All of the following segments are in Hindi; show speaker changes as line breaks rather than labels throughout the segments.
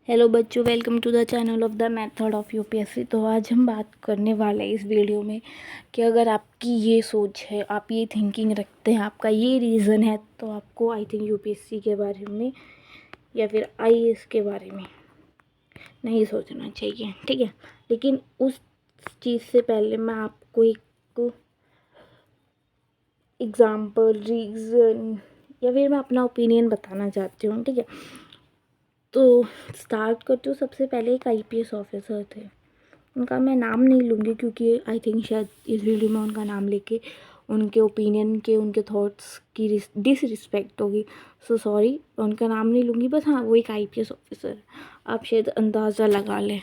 हेलो बच्चों, welcome to the channel of the method of UPSC. तो आज हम बात करने वाले हैं इस वीडियो में कि अगर आपकी ये सोच है, आप ये थिंकिंग रखते हैं, आपका ये रीज़न है, तो आपको आई थिंक यूपीएससी के बारे में या फिर आईएएस के बारे में नहीं सोचना चाहिए, ठीक है। लेकिन उस चीज़ से पहले मैं आपको एक एग्ज़ाम्पल, रीज़न या फिर मैं अपना ओपिनियन बताना चाहती हूँ, ठीक है। तो स्टार्ट करती हूँ। सबसे पहले एक आईपीएस ऑफिसर थे, उनका मैं नाम नहीं लूँगी क्योंकि आई थिंक शायद इस वीडियो में उनका नाम लेके उनके ओपिनियन के, उनके थॉट्स की डिसरिस्पेक्ट होगी। सो सॉरी, उनका नाम नहीं लूँगी। बस हाँ, वो एक आईपीएस ऑफिसर, आप शायद अंदाज़ा लगा लें,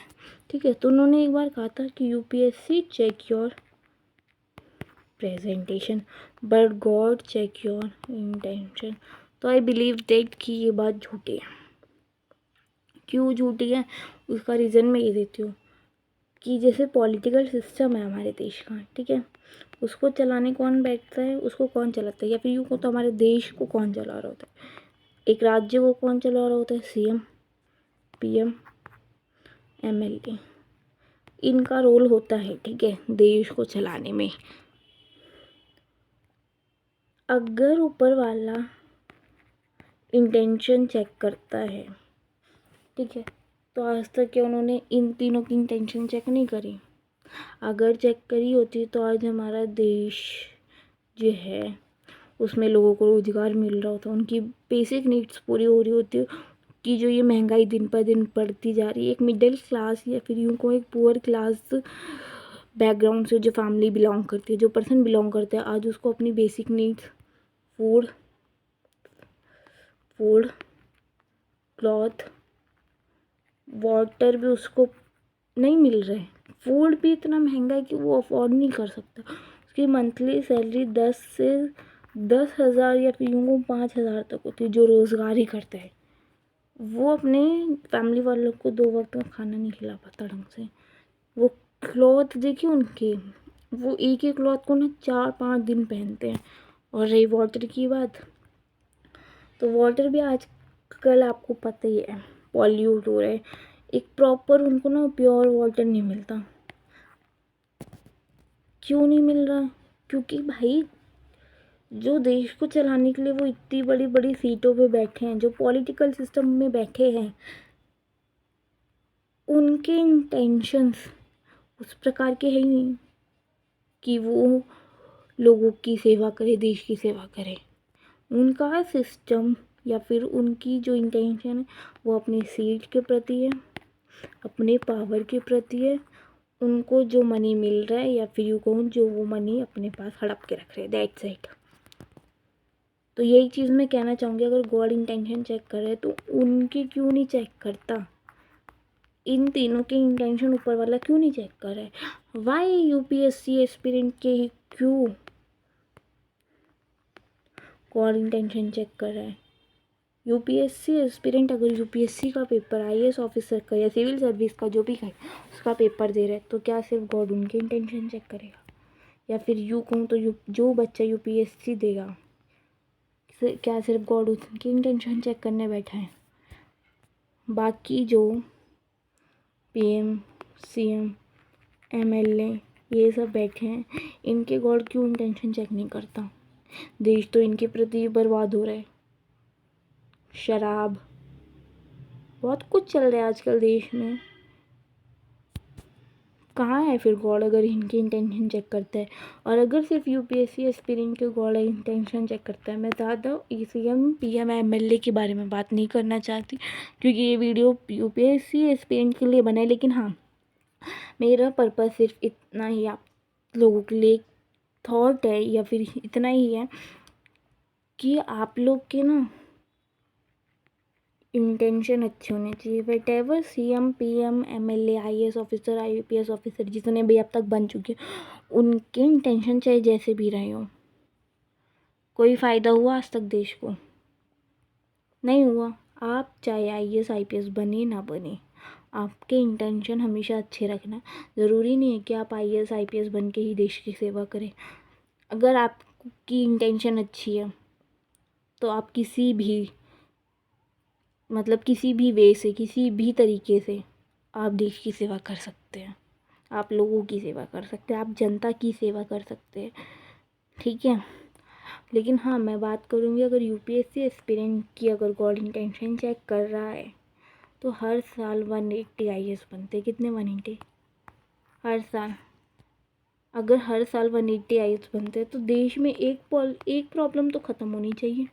ठीक है। तो उन्होंने एक बार कहा था कि UPSC check your presentation but God check your intention. तो आई बिलीव दैट कि ये बात झूठी है। क्यों झूठी है, उसका रीज़न मैं ये देती हूँ कि जैसे पॉलिटिकल सिस्टम है हमारे देश का, ठीक है, उसको चलाने कौन बैठता है, उसको कौन चलाता है, या फिर यूँ को तो हमारे देश को कौन चला रहा होता है, एक राज्य को कौन चला रहा होता है, सीएम, पीएम, एमएलए। इनका रोल होता है, ठीक है, देश को चलाने में। अगर ऊपर वाला इंटेंशन चेक करता है, ठीक है, तो आज तक क्या उन्होंने इन तीनों की इंटेंशन चेक नहीं करी? अगर चेक करी होती तो आज हमारा देश जो है उसमें लोगों को रोज़गार मिल रहा होता, उनकी बेसिक नीड्स पूरी हो रही होती। कि जो ये महंगाई दिन पर दिन बढ़ती जा रही है, एक मिडिल क्लास या फिर यूँ को एक पुअर क्लास बैकग्राउंड से जो फैमिली बिलोंग करती है, जो पर्सन बिलोंग करता है, आज उसको अपनी basic needs food, cloth, water भी उसको नहीं मिल रहा है। फूड भी इतना महंगा है कि वो अफोर्ड नहीं कर सकता। उसकी मंथली सैलरी 10 हज़ार या फिर यूँ 5 हज़ार तक होती है। जो रोज़गार ही करता है वो अपने फैमिली वालों को 2 वक्त का खाना नहीं खिला पाता ढंग से। वो क्लॉथ देखिए उनके, वो एक ही क्लॉथ को ना 4-5 दिन पहनते हैं। और रही वाटर की बात, तो वाटर भी आजकल आपको पता ही है पॉल्यूट हो रहा है। एक प्रॉपर उनको ना प्योर वाटर नहीं मिलता। क्यों नहीं मिल रहा? क्योंकि भाई जो देश को चलाने के लिए वो इतनी बड़ी बड़ी सीटों पे बैठे हैं, जो पॉलिटिकल सिस्टम में बैठे हैं, उनके इंटेंशंस उस प्रकार के है ही नहीं कि वो लोगों की सेवा करे, देश की सेवा करे। उनका सिस्टम या फिर उनकी जो इंटेंशन है वो अपनी सीट के प्रति है, अपने पावर के प्रति है। उनको जो मनी मिल रहा है या फिर यूँ कहूँ जो वो मनी अपने पास हड़प के रख रहे हैं, दैट्स इट। तो यही चीज़ मैं कहना चाहूँगी, अगर गॉड इंटेंशन चेक करे तो उनकी क्यों नहीं चेक करता? इन तीनों के इंटेंशन ऊपर वाला क्यों नहीं चेक कर रहा है? वाई यूपीएससी एस्पिरेंट के ही क्यों गॉड इंटेंशन चेक कर रहा है? यूपीएससी एस्पिरेंट अगर यूपीएससी का पेपर, आईएएस ऑफिसर का या सिविल सर्विस का जो भी है उसका पेपर दे रहे हैं, तो क्या सिर्फ गॉड उनके इंटेंशन चेक करेगा? या फिर यूँ कहूँ तो जो बच्चा यूपीएससी देगा, क्या सिर्फ गॉड उनकी इंटेंशन चेक करने बैठा है? बाकी जो पीएम, सीएम, एमएलए ये सब बैठे हैं, इनके गॉड क्यों इंटेंशन चेक नहीं करता? देश तो इनके प्रति बर्बाद हो रहा है। शराब, बहुत कुछ चल रहा है आजकल देश में। कहाँ है फिर गॉड अगर इनकी इंटेंशन चेक करता है? और अगर सिर्फ यूपीएससी एस्पिरेंट के गॉड इंटेंशन चेक करता है, मैं ज़्यादा सीएम, पीएम, एमएलए के बारे में बात नहीं करना चाहती क्योंकि ये वीडियो यूपीएससी एस्पिरेंट के लिए बना है। लेकिन हाँ, मेरा पर्पज़ सिर्फ इतना ही आप लोगों के लिए थॉट है या फिर इतना ही है कि आप लोग के ना इंटेंशन अच्छे होने चाहिए। What ever CM, PM, MLA, IAS officer, IPS officer जितने भी अब तक बन चुके, उनके इंटेंशन चाहे जैसे भी रहे हो, कोई फ़ायदा हुआ आज तक देश को? नहीं हुआ। आप चाहे आईएएस आईपीएस बने ना बने, आपके इंटेंशन हमेशा अच्छे रखना। ज़रूरी नहीं है कि आप आईएएस आईपीएस बन के ही देश की सेवा करें। अगर आपकी इंटेंशन अच्छी है तो आप किसी भी मतलब किसी भी वे से, किसी भी तरीके से आप देश की सेवा कर सकते हैं, आप लोगों की सेवा कर सकते हैं, आप जनता की सेवा कर सकते हैं, ठीक है। लेकिन हाँ, मैं बात करूँगी अगर यूपीएससी एस्पिरेंट की अगर गॉड इंटेंशन चेक कर रहा है तो हर साल 180 आईएएस बनते। कितने? 180 हर साल। अगर हर साल 180 आईएएस बनते हैं तो देश में एक प्रॉब्लम तो ख़त्म होनी चाहिए।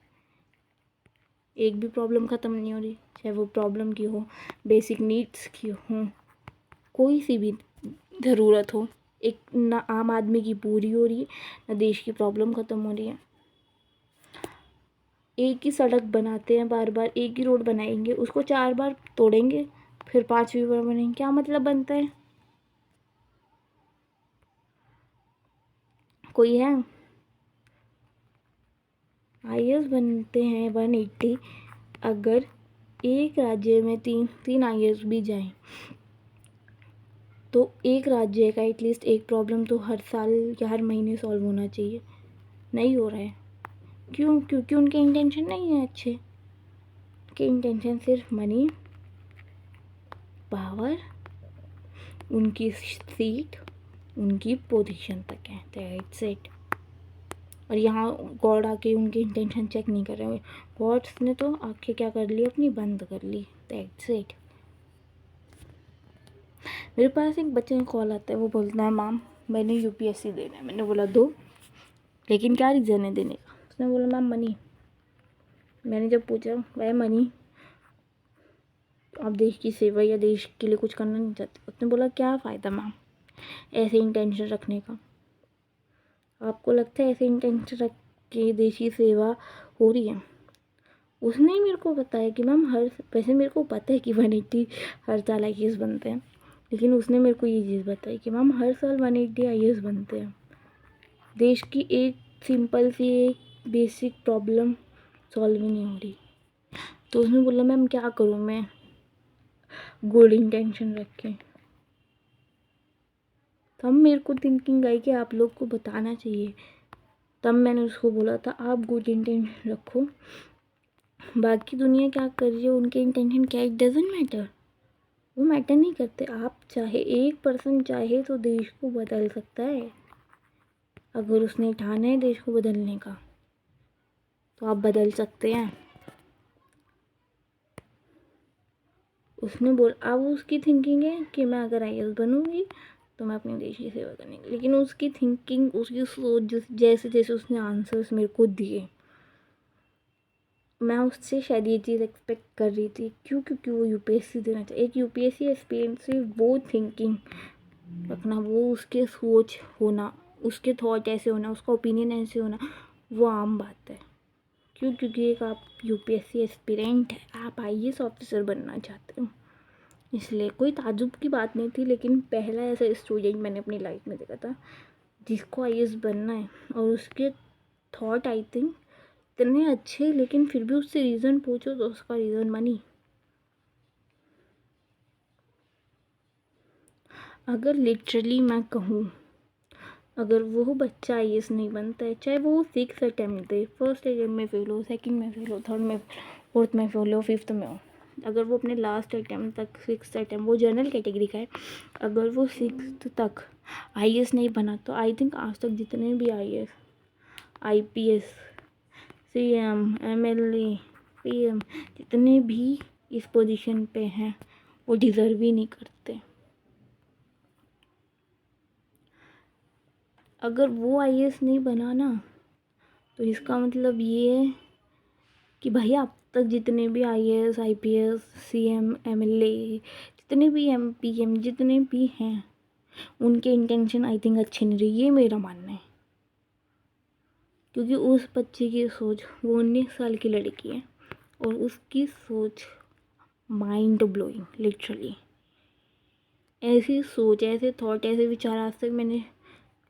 एक भी प्रॉब्लम ख़त्म नहीं हो रही, चाहे वो प्रॉब्लम की हो, बेसिक नीड्स की हो, कोई सी भी ज़रूरत हो, एक ना आम आदमी की पूरी हो रही है ना देश की प्रॉब्लम ख़त्म हो रही है। एक ही सड़क बनाते हैं बार बार, एक ही रोड बनाएंगे, उसको 4 बार तोड़ेंगे फिर 5वीं बार बनाएंगे, क्या मतलब बनता है? कोई है? आईएएस बनते हैं 180 अगर एक राज्य में तीन आईएएस भी जाएं तो एक राज्य का एटलीस्ट एक प्रॉब्लम तो हर साल या हर महीने सॉल्व होना चाहिए। नहीं हो रहा है, क्यों? क्योंकि उनके इंटेंशन नहीं है अच्छे। उनके इंटेंशन सिर्फ मनी, पावर, उनकी सीट, उनकी पोजीशन तक है, दैट्स इट। और यहाँ गॉड आके उनके इंटेंशन चेक नहीं कर रहे। गॉड्स ने तो आके क्या कर ली, अपनी बंद कर ली, दैट्स इट। मेरे पास एक बच्चे का कॉल आता है, वो बोलता है मैम मैंने यूपीएससी देना है। मैंने बोला दो, लेकिन क्या रीज़न है देने का? उसने बोला मैम मनी। मैंने जब पूछा वाई मनी, आप देश की सेवा या देश के लिए कुछ करना नहीं चाहते? उसने बोला क्या फ़ायदा मैम ऐसे इंटेंशन रखने का? आपको लगता है ऐसे इंटेंशन रख के देश की सेवा हो रही है? उसने ही मेरे को बताया कि मैम वैसे मेरे को पता है कि 180 हर साल आईएएस बनते हैं, लेकिन उसने मेरे को ये चीज़ बताई कि मैम हर साल 180 आईएएस बनते हैं, देश की एक सिंपल सी एक बेसिक प्रॉब्लम सॉल्व ही नहीं हो रही। तो उसने बोला मैम क्या करूँ मैं गुड इंटेंशन रख के? तब मेरे को थिंकिंग आई कि आप लोग को बताना चाहिए। तब मैंने उसको बोला था आप गुड इंटेंशन रखो, बाकी दुनिया क्या कर रही है, उनके इंटेंशन क्या, इट डजेंट मैटर, वो मैटर नहीं करते। आप चाहे 1% चाहे तो देश को बदल सकता है। अगर उसने ठाना है देश को बदलने का तो आप बदल सकते हैं। उसने बोल अब उसकी थिंकिंग है कि मैं अगर आईएएस बनूंगी तो मैं अपने देश की सेवा करने की, लेकिन उसकी थिंकिंग, उसकी सोच जैसे जैसे उसने आंसर्स मेरे को दिए, मैं उससे शायद ये चीज़ एक्सपेक्ट कर रही थी। क्योंकि वो यूपीएससी देना चाहिए। एक यूपीएससी एक्सपीरियंस से वो थिंकिंग रखना, वो उसके सोच होना, उसके थॉट ऐसे होना, उसका ओपिनियन ऐसे होना, वो आम बात है। क्योंकि एक आप यूपीएससी एस्पिरेंट है, आप आईएएस ऑफिसर बनना चाहते हो, इसलिए कोई ताज्जुब की बात नहीं थी। लेकिन पहला ऐसा स्टूडेंट मैंने अपनी लाइफ में देखा था जिसको आईएएस बनना है, और उसके थॉट आई थिंक इतने अच्छे, लेकिन फिर भी उससे रीज़न पूछो तो उसका रीज़न मनी। अगर लिटरली मैं कहूँ, अगर वो बच्चा आईएएस नहीं बनता है, चाहे वो 6 अटैम्प्ट दे, फर्स्ट अटैम्प्ट में फेल हो, सेकंड में फेल हो, थर्ड में, फोर्थ में फेल हो, फिफ्थ में हो, अगर वो अपने लास्ट अटैम्प्ट तक, 6th अटैम्प्ट, वो जनरल कैटेगरी का है, अगर वो 6th तक आईएएस नहीं बना तो आई थिंक आज तक जितने भी IAS, IPS, CM, MLA, PM जितने भी इस पोजीशन पे हैं वो डिज़र्व ही नहीं करते। अगर वो आईएएस नहीं बना ना तो इसका मतलब ये है कि भाई अब तक जितने भी आईएएस, आईपीएस, सीएम, एमएलए, जितने भी एमपीएम जितने भी हैं, उनके इंटेंशन आई थिंक अच्छे नहीं रहे, ये मेरा मानना है। क्योंकि उस बच्चे की सोच, वो 19 साल की लड़की है और उसकी सोच माइंड ब्लोइंग, लिटरली। ऐसी सोच, ऐसे थॉट, ऐसे विचार आज तक मैंने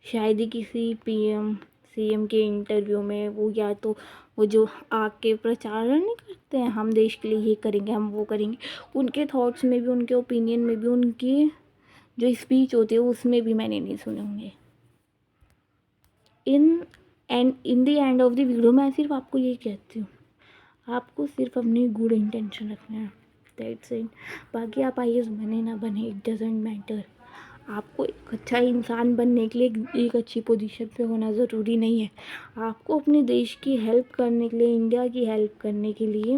शायद ही किसी पीएम, सीएम के इंटरव्यू में, वो या तो वो जो आके प्रचारण नहीं करते हैं, हम देश के लिए ये करेंगे, हम वो करेंगे, उनके थॉट्स में भी, उनके ओपिनियन में भी, उनकी जो स्पीच होती है उसमें भी मैंने नहीं सुने होंगे। In the end of the video मैं सिर्फ आपको ये कहती हूँ, आपको सिर्फ अपनी गुड इंटेंशन रखना है, दैट्स इट। बाकी आप आईएएस बने ना बने, इट डजेंट मैटर। आपको एक अच्छा इंसान बनने के लिए एक अच्छी पोजीशन पे होना ज़रूरी नहीं है। आपको अपने देश की हेल्प करने के लिए, इंडिया की हेल्प करने के लिए,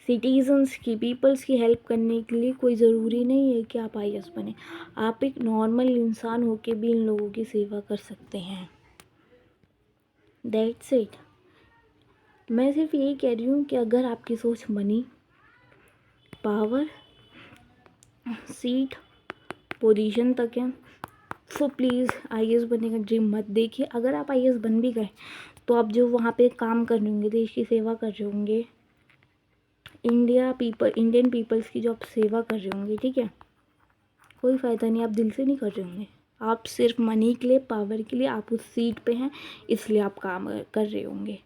सिटीजन्स की, पीपल्स की हेल्प करने के लिए कोई ज़रूरी नहीं है कि आप आईएएस बने। आप एक नॉर्मल इंसान होके भी इन लोगों की सेवा कर सकते हैं, दैट्स इट। मैं सिर्फ यही कह रही हूँ कि अगर आपकी सोच मनी, पावर, सीट, पोजीशन तक है तो प्लीज़ आईएएस बनने का ड्रीम मत देखिए। अगर आप आईएएस बन भी गए तो आप जो वहाँ पे काम कर रहे होंगे, देश की सेवा कर रहे होंगे, इंडियन पीपल्स की जो आप सेवा कर रहे होंगे, ठीक है, कोई फ़ायदा नहीं, आप दिल से नहीं कर रहे होंगे। आप सिर्फ मनी के लिए, पावर के लिए, आप उस सीट पे हैं इसलिए आप काम कर रहे होंगे।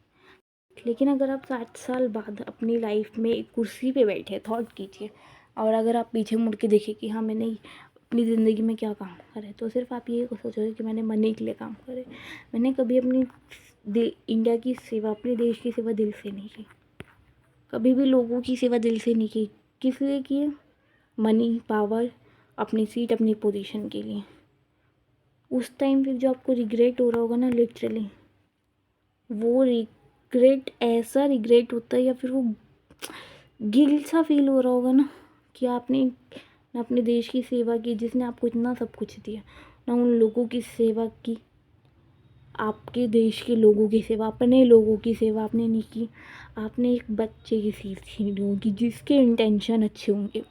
लेकिन अगर आप 60 साल बाद अपनी लाइफ में एक कुर्सी पे बैठे, थॉट कीजिए, और अगर आप पीछे मुड़ के देखें कि हाँ मैंने अपनी ज़िंदगी में क्या काम करे, तो सिर्फ आप ये सोचोगे कि मैंने मनी के लिए काम करे। मैंने कभी अपनी इंडिया की सेवा, अपने देश की सेवा दिल से नहीं की, कभी भी लोगों की सेवा दिल से नहीं की। किस लिए की है? मनी, पावर, अपनी सीट, अपनी पोजीशन के लिए। उस टाइम फिर जो आपको रिग्रेट हो रहा होगा ना, लिटरली वो रिग्रेट ऐसा रिग्रेट होता है, या फिर वो गिल्ट सा फील हो रहा होगा ना कि आपने ना अपने देश की सेवा की, जिसने आपको इतना सब कुछ दिया, ना उन लोगों की सेवा की, आपके देश के लोगों की सेवा, अपने लोगों की सेवा आपने नहीं की। आपने एक बच्चे की सीट छीनी होगी जिसके इंटेंशन अच्छे होंगे।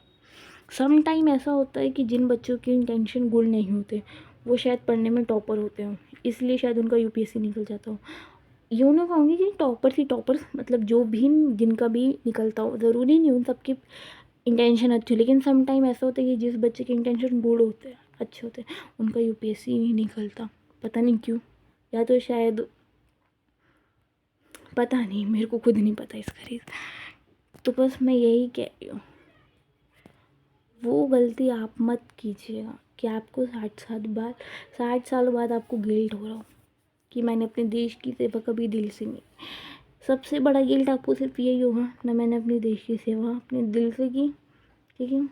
सम टाइम ऐसा होता है कि जिन बच्चों के इंटेंशन गुड नहीं होते वो शायद पढ़ने में टॉपर होते हों, इसलिए शायद उनका यूपीएससी निकल जाता हो। यूँ ना कहूँगी कि टॉपर्स मतलब जो भी जिनका भी निकलता हो, ज़रूरी नहीं उन सबकी इंटेंशन अच्छी हो, लेकिन सम टाइम ऐसा होता है कि जिस बच्चे के इंटेंशन गुड होते हैं, अच्छे होते हैं, उनका यूपीएससी नहीं निकलता, पता नहीं क्यों। या तो शायद पता नहीं, मेरे को खुद नहीं पता इसका रीज़न। तो बस मैं यही कह रही हूँ, वो गलती आप मत कीजिएगा कि आपको 60 साल बाद आपको गिल्ट हो रहा हो कि मैंने अपने देश की सेवा कभी दिल से नहीं। सबसे बड़ा गिल्ट आपको सिर्फ यही होगा ना, मैंने अपने देश की सेवा अपने दिल से की, ठीक है,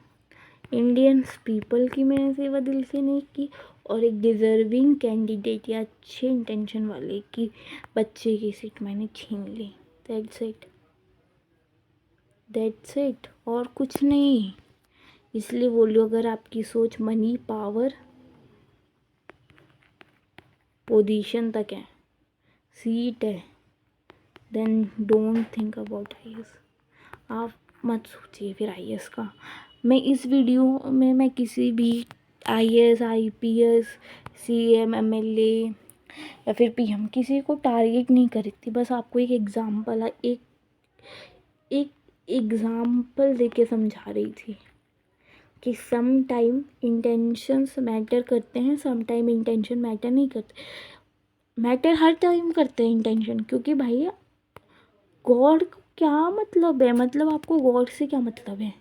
इंडियंस पीपल की मैंने सेवा दिल से नहीं की, और एक डिज़र्विंग कैंडिडेट या अच्छे इंटेंशन वाले की बच्चे की सीट मैंने छीन ली। दैट्स इट, और कुछ नहीं। इसलिए बोलियो, अगर आपकी सोच मनी, पावर, पोजीशन तक है, सीट है, then don't think about IAS. आप मत सोचिए फिर आईएएस का। मैं इस वीडियो में मैं किसी भी आईएएस, आईपीएस, सीएम, एमएलए या फिर पीएम किसी को टारगेट नहीं कर रही थी, बस आपको एक एग्जाम्पल दे के समझा रही थी कि सम टाइम इंटेंशंस मैटर करते हैं, सम टाइम इंटेंशन मैटर नहीं करते। मैटर हर टाइम करते हैं इंटेंशन, क्योंकि भाई गॉड को क्या मतलब है, मतलब आपको गॉड से क्या मतलब है?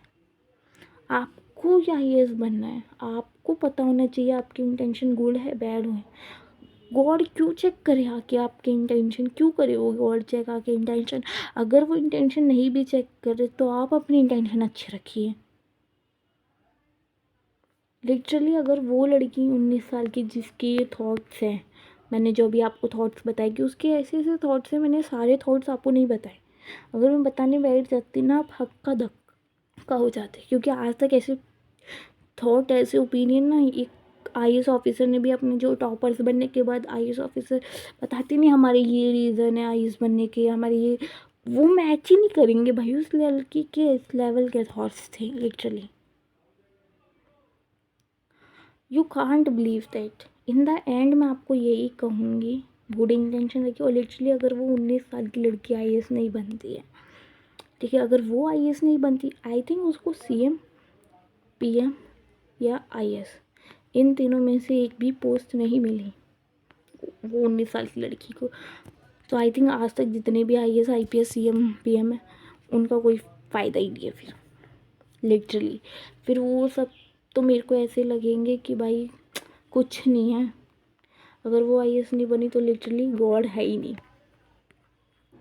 आपको क्या आईएएस बनना है, आपको पता होना चाहिए आपकी इंटेंशन गुड है, बैड है। गॉड क्यों चेक करे आके आपके इंटेंशन, क्यों करे वो गॉड चेक आके इंटेंशन? अगर वो इंटेंशन नहीं भी चेक करे तो आप अपनी इंटेंशन अच्छी रखिए। लिटरली अगर वो लड़की 19 साल की जिसके ये थॉट्स हैं, मैंने जो भी आपको थॉट्स बताए कि उसके ऐसे ऐसे थॉट्स हैं, मैंने सारे थॉट्स आपको नहीं बताए। अगर मैं बताने बैठ जाती ना, आप हक्का धक्का हो जाते, क्योंकि आज तक ऐसे थॉट, ऐसे ओपिनियन ना एक आईएएस ऑफिसर ने भी अपने जो टॉपर्स बनने के बाद आईएएस ऑफिसर बताते नहीं हमारे ये रीज़न है आईएएस बनने के, हमारे ये, वो मैच ही नहीं करेंगे भाई उस लड़की के इस लेवल के थॉट्स थे literally. You can't believe that. In the end मैं आपको यही कहूँगी, गुड इंटेंशन रखिए। और लिटरली अगर वो 19 साल की लड़की आईएएस नहीं बनती है, ठीक है, अगर वो आईएएस नहीं बनती, आई थिंक उसको सीएम, पीएम या आईएएस इन तीनों में से एक भी पोस्ट नहीं मिली वो 19 साल की लड़की को, तो आई थिंक आज तक जितने भी आईएएस, आईपीएस, सीएम, पीएम है, उनका कोई फ़ायदा ही नहीं है फिर लिटरली। फिर वो सब तो मेरे को ऐसे लगेंगे कि भाई कुछ नहीं है। अगर वो आईएएस नहीं बनी तो लिटरली गॉड है ही नहीं।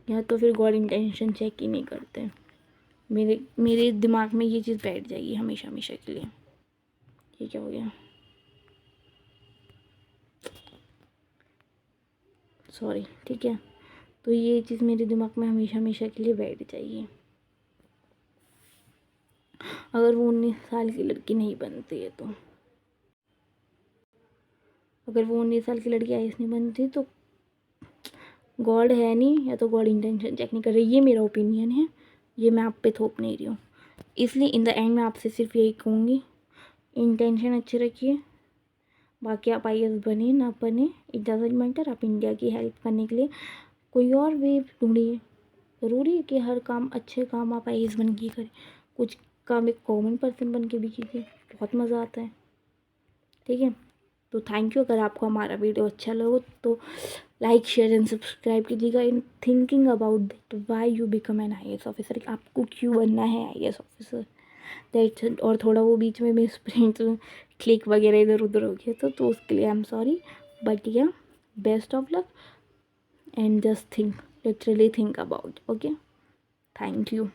या तो फिर गॉड इंटेंशन चेक ही नहीं करते। मेरे दिमाग में ये चीज़ बैठ जाएगी हमेशा हमेशा के लिए। ये क्या हो गया, सॉरी, ठीक है। तो ये चीज़ मेरे दिमाग में हमेशा हमेशा के लिए बैठ जाएगी। अगर वो 19 साल की लड़की नहीं बनती है तो, अगर वो 19 साल की लड़की आईएएस नहीं बनती तो गॉड है नहीं, या तो गॉड इंटेंशन चेक नहीं कर रही। ये मेरा ओपिनियन है, ये मैं आप पे थोप नहीं रही हूँ। इसलिए इन द एंड मैं आपसे सिर्फ यही कहूँगी, इंटेंशन अच्छे रखिए। बाकी आप आईएएस बने ना बने इट डजेंट मैटर। आप इंडिया की हेल्प करने के लिए कोई और वे ढूंढिए। ज़रूरी है कि हर काम, अच्छे काम आप आईएएस बन के करें। कुछ काम एक कॉमन पर्सन बन के भी कीजिए, बहुत मज़ा आता है, ठीक है। तो थैंक यू। अगर आपको हमारा वीडियो अच्छा लगा तो लाइक शेयर एंड सब्सक्राइब कीजिएगा। In thinking about that why you become an IAS officer, आपको क्यों बनना है आईएएस ऑफिसर, दैट। और थोड़ा वो बीच में मिस प्रिंट क्लिक वगैरह इधर उधर हो गया तो उसके लिए आई एम सॉरी, बट या best of luck and just think, literally think about, okay. Thank you.